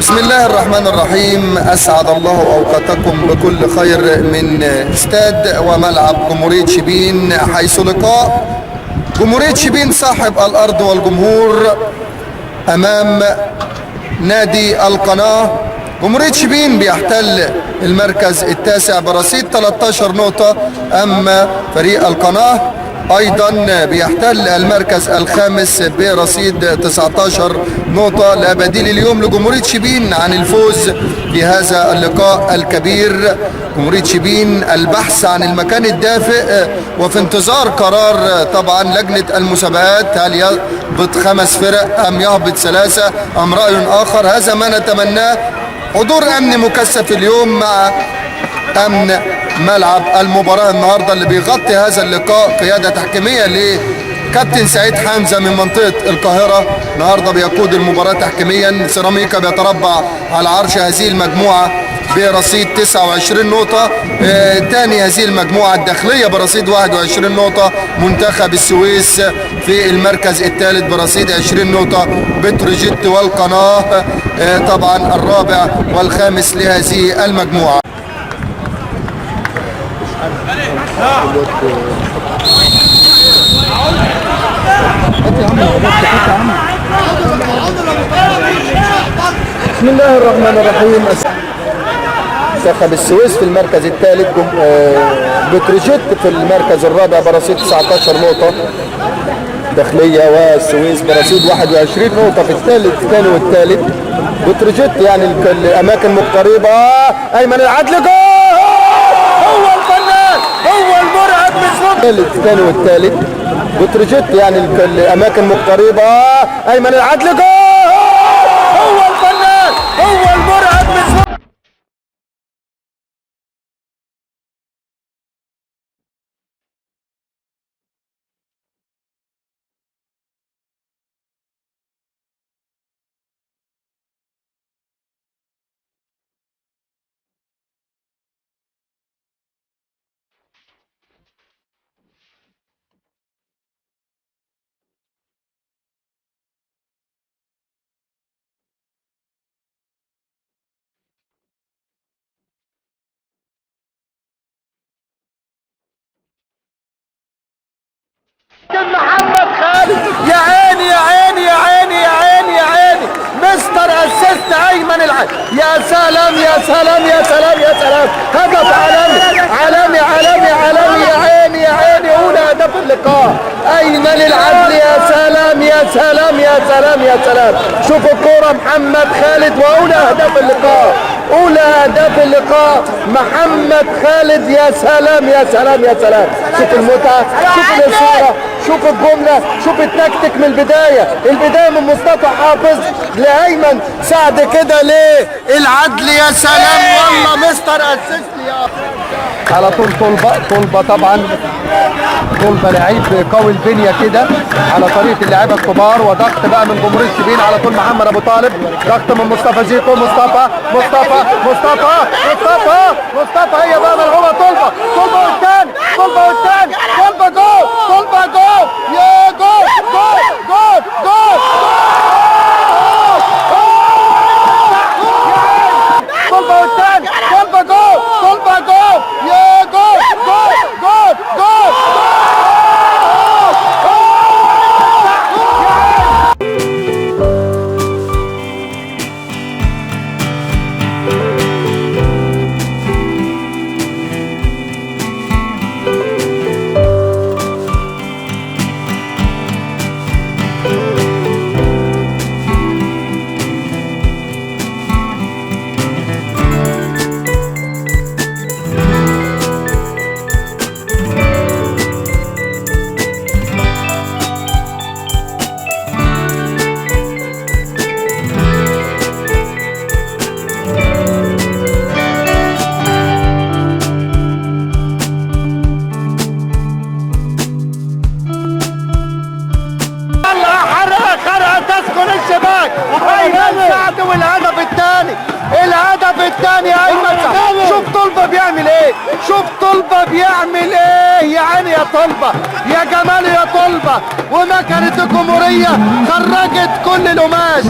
بسم الله الرحمن الرحيم. أسعد الله أوقاتكم بكل خير من استاد وملعب جمهورية شبين، حيث لقاء جمهورية شبين صاحب الأرض والجمهور أمام نادي القناة. جمهورية شبين بيحتل المركز التاسع برصيد 13 نقطة، أما فريق القناة أيضا بيحتل المركز الخامس برصيد 19 نقطة. لا بديل اليوم لجمهورية شبين عن الفوز في هذا اللقاء الكبير. جمهورية شبين البحث عن المكان الدافئ وفي انتظار قرار طبعا لجنة المسابقات، هل يهبط 5 فرق أم يهبط 3 أم رأي آخر. هذا ما نتمناه. حضور أمن مكثف اليوم مع أمن ملعب المباراة النهاردة اللي بيغطي هذا اللقاء، قيادة تحكيمية لكابتن سعيد حمزة من منطقة القاهرة. النهاردة بيقود المباراة تحكيميا. سيراميكا بيتربع على عرش هذه المجموعة برصيد 29 نقطة. تاني هذه المجموعة الداخلية برصيد 21 نقطة. منتخب السويس في المركز الثالث برصيد 20 نقطة. بتروجيت والقناة طبعا الرابع والخامس لهذه المجموعة. بسم الله الرحمن الرحيم. منتخب السويس في المركز الثالث، بتروجيت في المركز الرابع برصيد 19 نقطة داخلية، والسويس برصيد 21 نقطة في الثاني والثالث. بتروجيت يعني الأماكن مقتربة. أيمن العدل جول، هو الفنان، هو المرعب من الثاني والثالث. بتروجيت يعني الأماكن مقتربة. أيمن العدل جول، هو الفنان، هو المرعب من محمد خالد. يا عيني يا عيني يا عيني يا عيني يا عيني، مستر اسيست ايمن العدل. يا سلام يا سلام يا سلام يا سلام، هدف عالمي عالمي عالمي عالمي. يا عيني يا عيني، اولى هدف اللقاء ايمن العدل. يا سلام يا سلام يا سلام يا سلام. شوفوا الكوره محمد خالد، واولى هدف اللقاء، اولى اهداف اللقاء محمد خالد. يا سلام يا سلام يا سلام. شوف المتعه، شوف الاثاره، شوف الجمله، شوف التكتيك من البدايه من مصطفى حافظ لايمن سعد كده للعدل. يا سلام والله مستر اسيست. يا على طول طلبه طبعا، طلبه لعيب قوي البنيه كده على طريقه اللعيبه الكبار، وضغط بقى من جمهوريه شبين. على طول محمد ابو طالب، ضغط من مصطفى زيكو. مصطفى مصطفى مصطفى مصطفى مصطفى، هي بقى ملعوبه. طلبه والثاني، طلبه والثاني، طلبه جول، طلبه جول، يا جول جول جول جول. طلبه والثاني، طلبه جول، طلبه جول، يا جول جول جول جول. ايمن سعد، والهدف الثاني، الهدف الثاني ايمن سعد. شوف طلبه بيعمل ايه، شوف طلبه بيعمل ايه. يا عيني يا طلبه، يا جمال يا طلبه، الجمهورية ومكنة الجمهورية خرجت كل القماش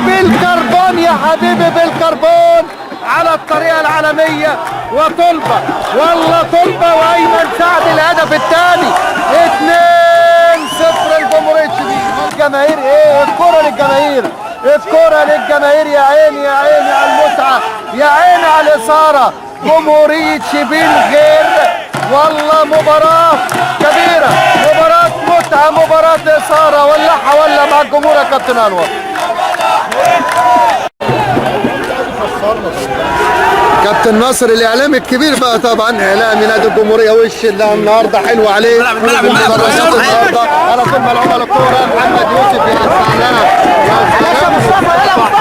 بالكربون يا حبيبي، بالكربون على الطريقة العالمية. وطلبة والله طلبة وأيمن سعد الهدف الثاني. 2-0 لجمهورية شبين. الجماهير ايه؟ الكرة للجماهير، الكرة للجماهير. يا عيني يا عيني على المتعة، يا عيني على الإثارة. جمهورية شبين غير والله، مباراة كبيرة، مباراة متعة، مباراة إثارة. ولعها ولا مع الجمهور يا كابتن أنور. كابتن ناصر الاعلامي الكبير بقى طبعا، اعلامي نادي الجمهوريه. وش اللي النهارده حلو عليه النهارده على طول ملعوبه للكوره. محمد يوسف يا سلام يا سلام.